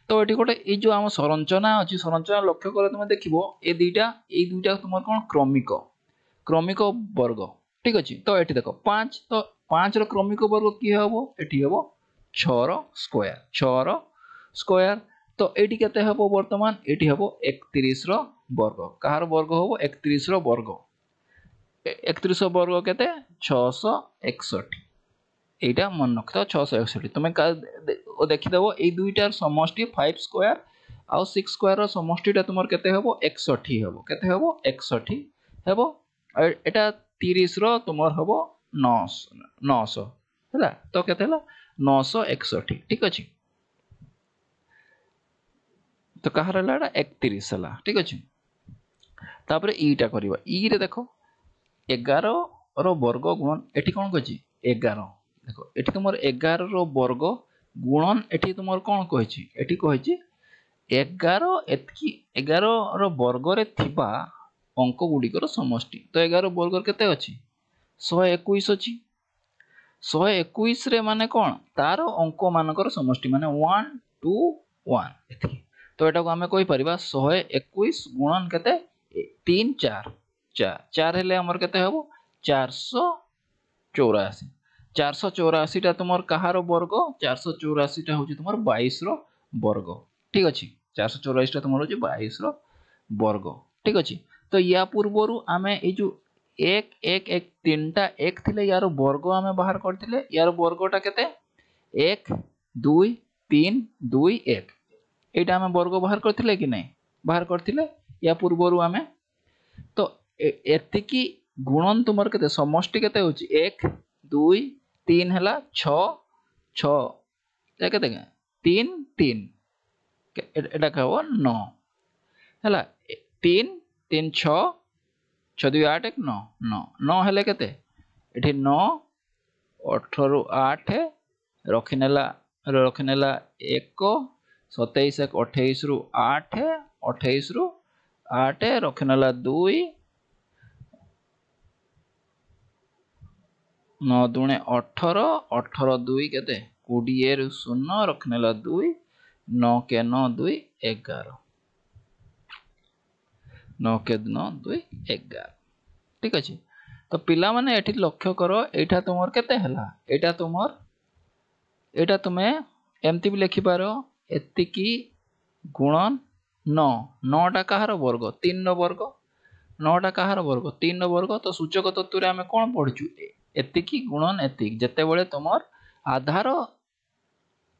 तो एठी गोटे ए जो हम संरचना अछि संरचना लक्ष्य करे तुम देखिबो ए दुईटा तुमर कोन क्रमिक वर्ग ठीक अछि तो एठी देखो 5 तो 5 रो क्रमिक वर्ग की हबो एठी हबो 6 रो स्क्वायर तो एठी केते हबो वर्तमान एठी हबो 31 रो वर्ग कहार वर्ग हबो 31 रो वर्ग 31 रो वर्ग केते 661 एटा मन रखता 661 तुम देखि देबो ए दुईटार समष्टि 5 स्क्वायर आउ 6 स्क्वायर रो समष्टिटा तुमर केते हबो 61 हबो केते हबो 61 हबो एटा 30 रो तुमर हबो 900 हला तो केते हला 961 ठीक अछि तो कहार हला 31 हला ठीक अछि तापर ईटा करबा ई रे देखो 11 रो वर्ग गुणन एठी कोन कहछि 11 देखो एठी तुमर 11 रो वर्ग गुणन एठी तुमर कोन कहछि एठी कहछि 11 एतकी 11 रो वर्ग रे थिबा अंक गुडी कर समष्टि तो 11 वर्ग केते अछि 121 अछि 121 रे माने कोन तार अंक मानकर समष्टि माने 1 2 1 एतकी तो एटा को हमें कहि परिबा 121 गुणन केते 3 4 4 4 हेले हमर केते हबो 484 484 टा तुमर कहार वर्ग 484 टा होची तुमर 22 रो वर्ग ठीक अछि 484 टा तुमर होची 22 रो वर्ग ठीक अछि तो या पूर्वरु आमे ए जो 1 1 1 तीनटा एक थिले यार वर्ग आमे बाहर करथिले यार वर्गटा केते 1 2 3 2 1 एटा आमे वर्ग बाहर करथिले कि नै बाहर करथिले या पूर्वरु आमे तो एतिकी गुणन तुमर केते समष्टि केते होची 1 2 3 हला 6 6 ए केते 3 3 एटा कहबो 9 हला 3 3 6 6 2 8 1 9 9 9 हेले केते एठी 9 18 रु 8 रखिनेला 1 27 1 28 रु 8 28 रु 8 रखिनेला 2 9 दुणे 18 18 2 केते 20 रु 0 रखिनेला 2 9 के 9 2 11 9 के 9 2 11 ठीक अछि। तो पिला माने एठी लक्ष्य करो एटा तुमर केते हला एटा तुमे एमती भी लिखि पारो एतिकी गुणन 9 9 टा कहार वर्ग 3 रो वर्ग 9 टा कहार वर्ग 3 रो वर्ग। तो सूचक तत्व रे हमें कोन पढिचु एतिकी गुणन एतिक जते बेले तुमर आधार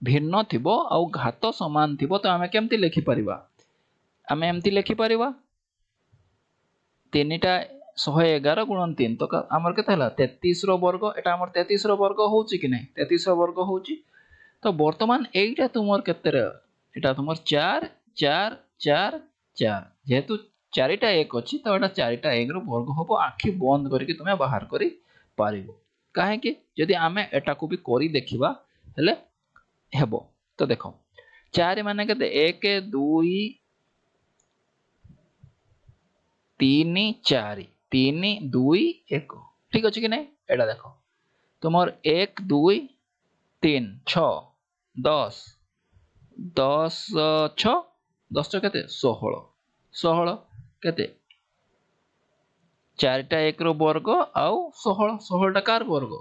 भिन्न थिबो आ घात समान थिबो तो हमें केमती लिखि परिबा हमें एमती लिखि परिबा तीनटा 111 गुणन 3 तो हमर केते हला 33 रो वर्ग एटा हमर 33 रो वर्ग होउची कि नै 33 रो वर्ग होउची। तो वर्तमान एटा तुमर केते रे एटा तुमर 4 4 4 4 जेतु चारिटा 1 अछि तो एटा चारिटा 1 रो वर्ग होबो आखि बंद करके तुमे बाहर करी पारिबो काहे कि जदि आमे एटा को भी करी देखिबा हेले हेबो। तो देखो 4 माने केते 1 2 3 4 3 2 1 ठीक अछि कि नै एटा देखो तुमर 1 2 3 6 10 10 6 10 केते 16 16 केते चारटा 1 रो वर्ग आउ 16 16 टा कार वर्ग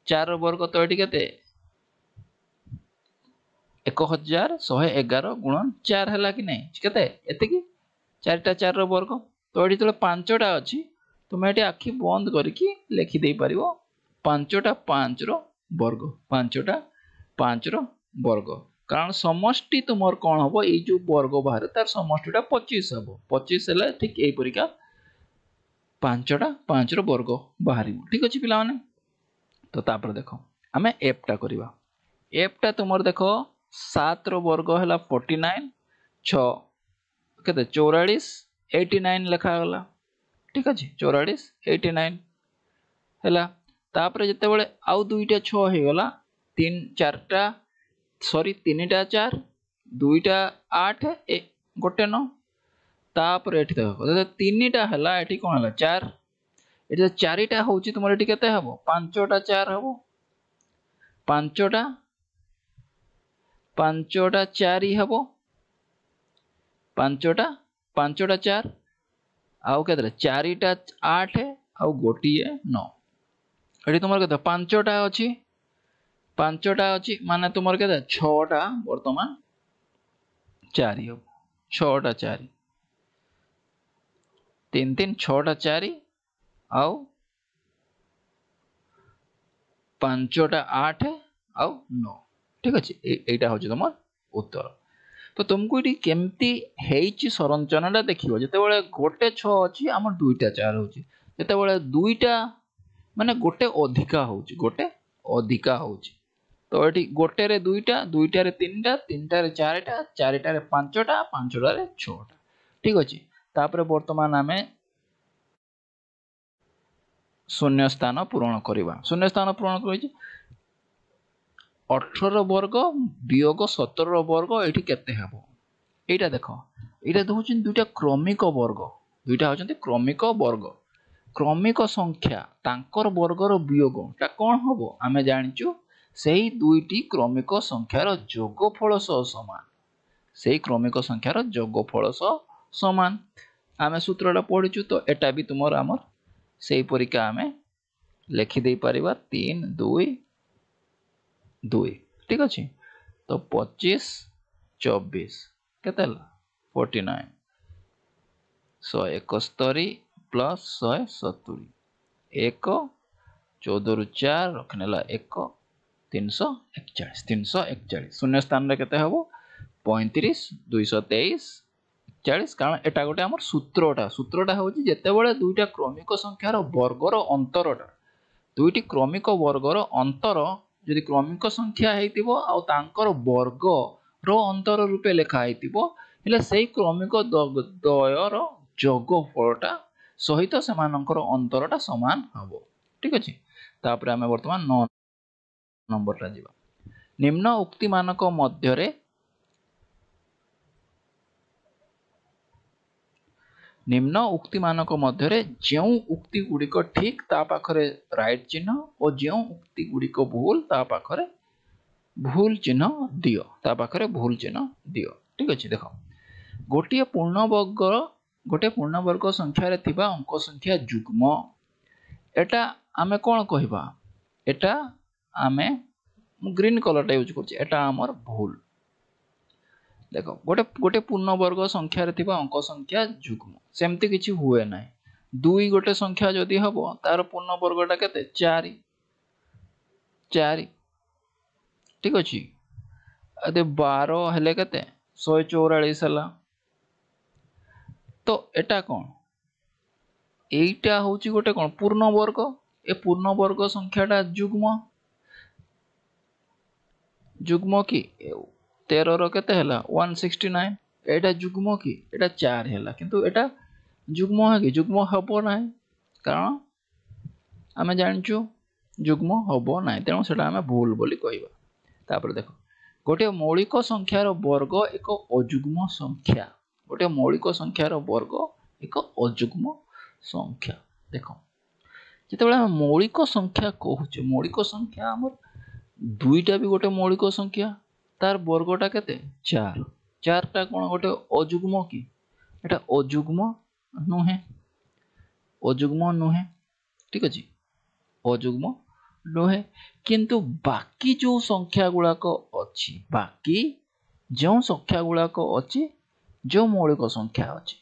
4 रो वर्ग तो एटी केते 1111 गुणन 4 हला कि नै केते एतिकी चारटा 4 रो वर्ग। तो एटी तले 5टा अछि तुमे एटी आखि बंद करके लिखि दे परिबो 5टा 5 रो वर्ग 5टा 5 रो वर्ग कारण समष्टि तुमर कोन हबो ए जो वर्ग बाहर तार समष्टिटा 25 हबो 25 हला ठीक एई परिका 5टा 5 रो वर्ग बाहरी ठीक अछि पिला माने। तो तापर देखो हमें एफ टा करबा एफ टा तुमर देखो 7 रो वर्ग हला 49 6 केते 44 89 लिखा गला ठीक अछि 44 89 हला तापर जते बेले आउ दुईटा 6 हे गला 3 4टा सॉरी 3टा 4 2टा 8 गोटे 9 तापर एठी देखो 3टा हला एठी कोन हला 4 एठी 4टा होची तुमर एठी केते हबो 5टा 4 हबो 5टा 4 हबो 5टा 4 आउ केते 4टा 8 आउ गोटिए 9 एठी तुमर केते 5टा अछि माने तुमर केते 6टा वर्तमान 4 हबो 6टा 4 3 3 6टा 4 आउ 5टा 8 आउ 9 ठीक अछि एटा होची तुमर उत्तर। तो तुमको इटी केमती हेइची संरचनाटा देखिबो जते बेले गोटे 6 अछि हमर दुईटा 4 होची जते बेले दुईटा माने गोटे अधिका होची तो एटी गोटे रे दुईटा दुईटा रे तीनटा तीनटा रे चारटा चारटा रे पांचटा पांचटा रे छटा ठीक अछि। तापर वर्तमान हमें शून्य स्थान पूरण करिबा शून्य स्थान पूरण करिछि 18 वर्ग वियोग 17 वर्ग एठी केते हेबो एटा देखो एटा दोछिन दुईटा क्रमिक वर्ग दुईटा होचंती क्रमिक संख्या तांकर वर्गर वियोग ता कोन हबो आमे जानिचु सेही दुईटी क्रमिक संख्यार जोगफल सह समान सेही क्रमिक संख्यार जोगफल सह समान आमे सूत्रटा पढिचु तो एटा भी तुमर हमर सेही परिका आमे लिखि दे परिबा 3 2 2 ठीक अछि। तो 25 24 केतला 49 171 प्लस 170 1 14 रु 4 रखनेला 1 341 शून्य स्थान रे केते हबो 35 223 40 कारण एटा गोटे आमर सूत्रटा होची जेतेबेले दुईटा क्रमिक संख्यार वर्गर अंतरटा दुईटी क्रमिक वर्गर अंतर यदि क्रमिक संख्या हेतिबो आ तांकर वर्ग रो अंतर रूपे लिखा हेतिबो हेले सेही क्रमिक द्वयर जोगफलटा सहित सेमानकर अंतरटा समान हबो ठीक अछि तापर हमें वर्तमान 9 नंबर रा जिबा निम्न उक्ति मानक मध्यरे निम्न उक्ति मानक मध्यरे जेउ उक्ति गुड़िक ठीक ता पाखरे राइट चिन्ह और जेउ उक्ति गुड़िक भूल ता पाखरे भूल चिन्ह दियो ता पाखरे भूल चिन्ह दियो ठीक अछि देखो गोटे पूर्णवर्ग संख्या रे थिबा अंक संख्या जुग्म एटा आमे कोन कहबा एटा आमे ग्रीन कलर टा यूज करछि एटा हमर भूल देखो गोटे पूर्णवर्ग संख्या रे थिबा अंक संख्या जुग्म सेमती किछि हुए नै दुई गोटे संख्या जदि हबो तार पूर्णवर्गटा केते 4 ठीक अछि अदे 12 हेले केते 144 हला तो एटा कोन एटा होची गोटे कोन पूर्णवर्ग ए पूर्णवर्ग संख्याटा जुग्म जुग्म की 13 रो केते हला 169 एटा जुग्म की एटा 4 हला किंतु एटा जुग्म है कि जुग्म हबो नै कारण आमे जानचु जुग्म हबो नै तेनो सेटा आमे भूल बोली कहबा तापर देखो गोटे मौलिक संख्यार वर्ग एक अजुग्म संख्या गोटे मौलिक संख्यार वर्ग एक अजुग्म संख्या देखो जेतेबेला मौलिक संख्या कहूचे मौलिक संख्या हमर दुईटा भी गोटे मौलिक संख्या तार वर्गटा केते 4 4टा कोन गोटे अजुग्म की एटा अजुग्म नुहे ठीक अछि अजुग्म नुहे किंतु बाकी जो संख्या गुड़ाक अछि बाकी जो संख्या गुड़ाक अछि जो मौलिक संख्या अछि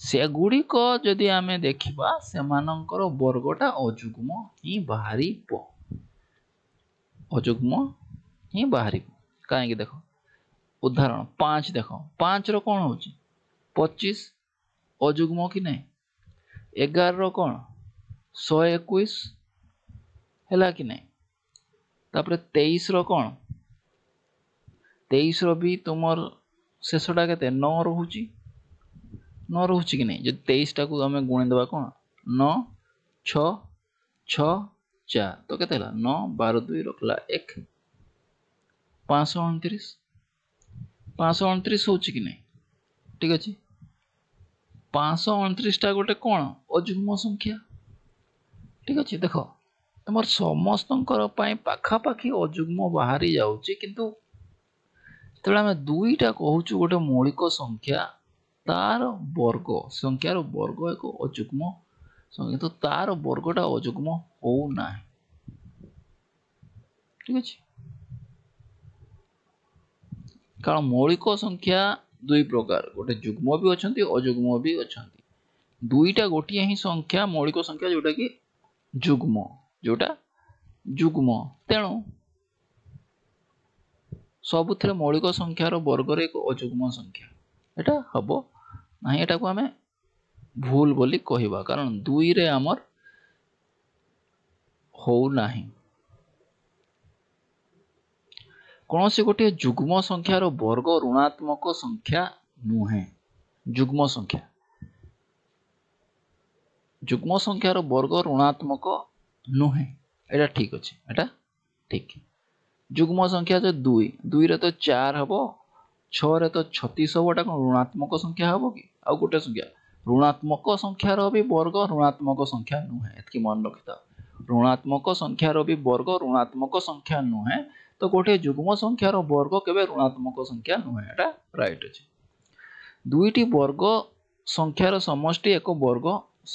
से गुड़िक जदि आमे देखिबा सेमानकर वर्गटा अजुग्म ही बाहरिबो अजुग्म ही बाहरिबो काहे देखो उदाहरण 5 देखो 5 रो कोन होची 25 अजुग्म की नहीं 11 रो कोन 121 हैला कि नहीं तापर 23 रो कोन 23 रो भी तुमर शेषटा केते 9 रहूची कि नहीं जे 23 टा को हमें गुणी देबा कोन 9 6 6 4 तो केते हला 9 12 2 रखला 1 529 होची कि नहीं ठीक अछि 529 टा गोटे कोन अजुग्म संख्या ठीक अछि देखो तमर समस्तंकर पई पाखा पाखी अजुग्म बाहरी जाउची किंतु तबला में दुईटा कहूचु गोटे मौलिक संख्या तार वर्ग संख्यार वर्ग एक अजुग्म संख्या तो तार वर्गटा अजुग्म हो ना ठीक अछि कारण मौलिक संख्या दुई प्रकार गोटे जुग्म भी अछंती अजुग्म भी अछंती दुईटा गोटिए ही संख्या मौलिक संख्या जोटा कि जुग्म तेणु सबुथिरे मौलिक संख्यार वर्ग रे एक अजुग्म संख्या एटा हबो नाही एटा को हमें भूल बोली कहिबा कारण दुई रे हमर हो नाही कौनसी गोटे जुग्म संख्यार वर्ग ऋणात्मक संख्या नुहे जुग्म संख्यार वर्ग ऋणात्मक नुहे एटा ठीक अछि एटा ठीक जुग्म संख्या जो 2 रे तो 4 हबो 6 रे तो 36 हबो एटा कोन ऋणात्मक संख्या हबो कि आ गोटे संख्या ऋणात्मक संख्यार भी वर्ग ऋणात्मक संख्या नुहे एतकी मन रखिता ऋणात्मक संख्यार भी वर्ग ऋणात्मक संख्या नुहे तो गोटे जुग्म संख्यार वर्ग केबे ऋणात्मक संख्या नुहे एटा राइट अछि दुईटी वर्ग संख्यार समष्टि एक वर्ग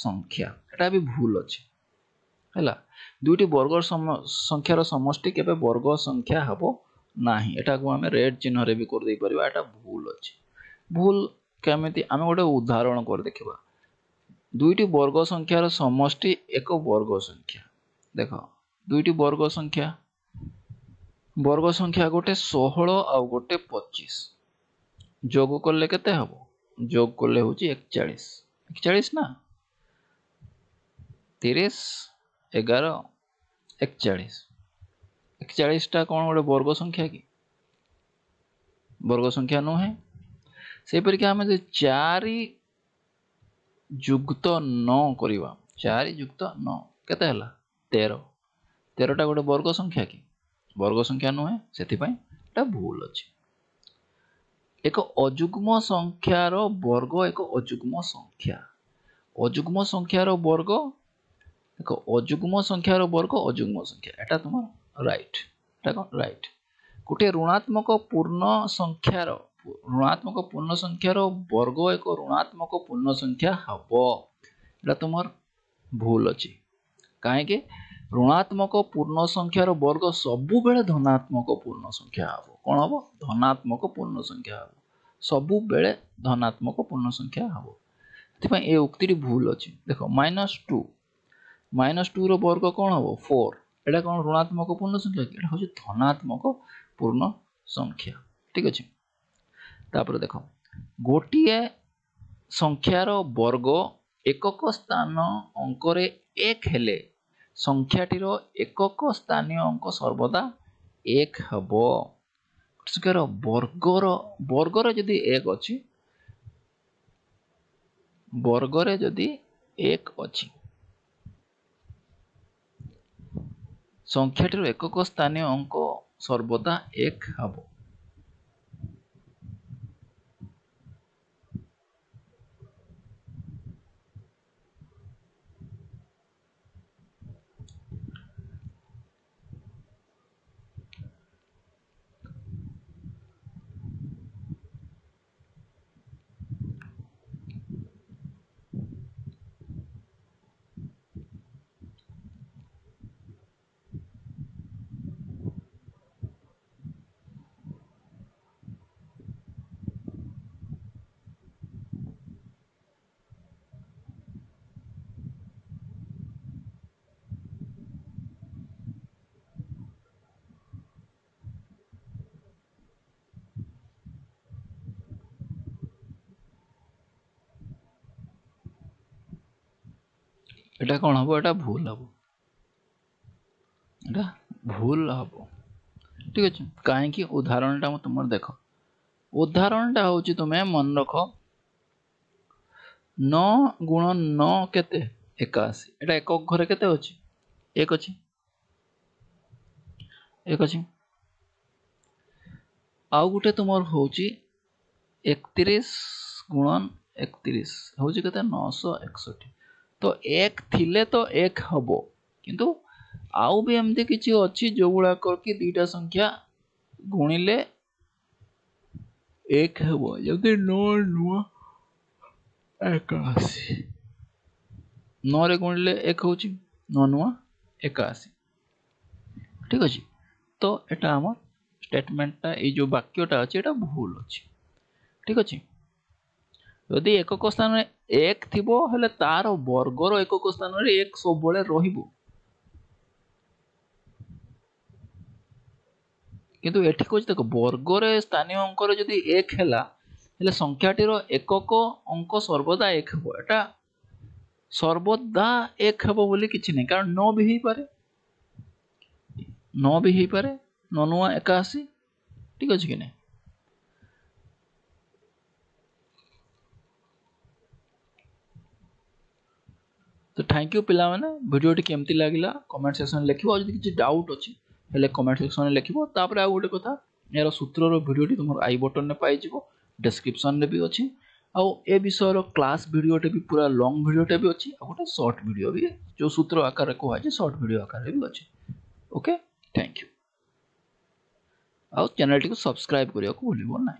संख्या एटा भी भूल अछि हैला दुईटी वर्ग संख्यार समष्टि केबे वर्ग संख्या हबो नाही एटा को हमें रेड चिन्ह रे भी कर दे परिबा एटा भूल अछि भूल केमिति हमें गोटे उदाहरण कर देखिबा दुईटी वर्ग संख्यार समष्टि एक वर्ग संख्या देखो दुईटी वर्ग संख्या गोटे 16 आ गोटे 25 जोग करले केते हबो जोग कले हूँ 41 41 ना 30 11 41 41 टा कौन गोटे वर्ग संख्या कि वर्ग संख्या नुहे से परिके आमे जे 4 जुक्त 9 करिवा 4 जुक्त 9 केते हला 13 13 टा गोटे वर्ग संख्या कि वर्ग संख्या नुहे सेति पई एटा भूल अछि एक अजुग्म संख्यार वर्ग एक अजुग्म संख्यार वर्ग एक अजुग्म संख्यार वर्ग अजुग्म संख्या एटा तुम राइट एटा कोन राइट गोटे ऋणात्मक पूर्ण संख्यार वर्ग एक ऋणात्मक पूर्ण संख्या हबो एटा तुमर भूल अछि काहे के ऋणात्मक पूर्ण संख्यार वर्ग सबु बेले धनात्मक पूर्ण संख्या हबो कोन हबो धनात्मक पूर्ण संख्या हबो सबु बेले धनात्मक पूर्ण संख्या हबो एथि ए उक्ति भूल अछि देखो -2 रो वर्ग कोन हबो 4 एटा कोन ऋणात्मक पूर्ण संख्या एटा होछि धनात्मक पूर्ण संख्या ठीक अछि तापर देखो गोटिए संख्यार वर्ग एकक स्थान अंक रे 1 हेले संख्याटीर एकक स्थानीय अंक सर्वदा 1 हबो संख्यार वर्गर जदि 1 अछि वर्गरे जदि 1 अछि संख्याटीर एकक स्थानीय अंक सर्वदा 1 हबो एटा कोन हबो एटा भूल हबो ठीक अछि काहे कि उदाहरणटा तुमर देखो उदाहरणटा होछि तुमे मन रखो 9 गुण 9 केते 81 एटा एकक घरे केते अछि 1 अछि आउ गुटे तुमर होछि 31 गुणन 31 होछि केते 961 तो 1 थिले तो 1 हबो किंतु आउ भी एमती किछि अछि जो गुडा करके दुईटा संख्या गुणिले 1 हबो जदी 9 नुआ 81 9 रे गुणिले 1 होछि 9 नुआ 81 ठीक अछि तो एटा हमर स्टेटमेंटटा ए जो वाक्यटा अछि एटा भूल अछि ठीक अछि यदि एकक स्थान रे 1 थिबो हले तार वर्गर एकक स्थान रे 1 सब बळे रहिबो किंतु एठी कोछि देखो वर्गर स्थानीय अंक रे जदी 1 हैला हले संख्याटीर एकक अंक सर्वदा 1 हबो एटा सर्वदा 1 हबो बोली किछि नै कारण 9 भी हेई पारे 9 भी हेई पारे 9 नुआ 81 ठीक अछि कि नै तो थैंक यू पिला माने वीडियो टी केमती लागिला कमेंट सेक्शन लिखिबो जदि किछि डाउट अछि हले कमेंट सेक्शन में लिखिबो तापर आ गोटे कथा यार सूत्र रो वीडियो टी तुमर आई बटन ने पाइ जिवो डिस्क्रिप्शन रे भी अछि आ ए विषय रो क्लास वीडियो टे भी पूरा लॉन्ग वीडियो टे भी अछि आ गोटे शॉर्ट वीडियो भी जो सूत्र आकार रे को अछि शॉर्ट वीडियो आकार रे भी अछि ओके थैंक यू आ चैनल टी को सब्सक्राइब करिया को भूलिबो नै।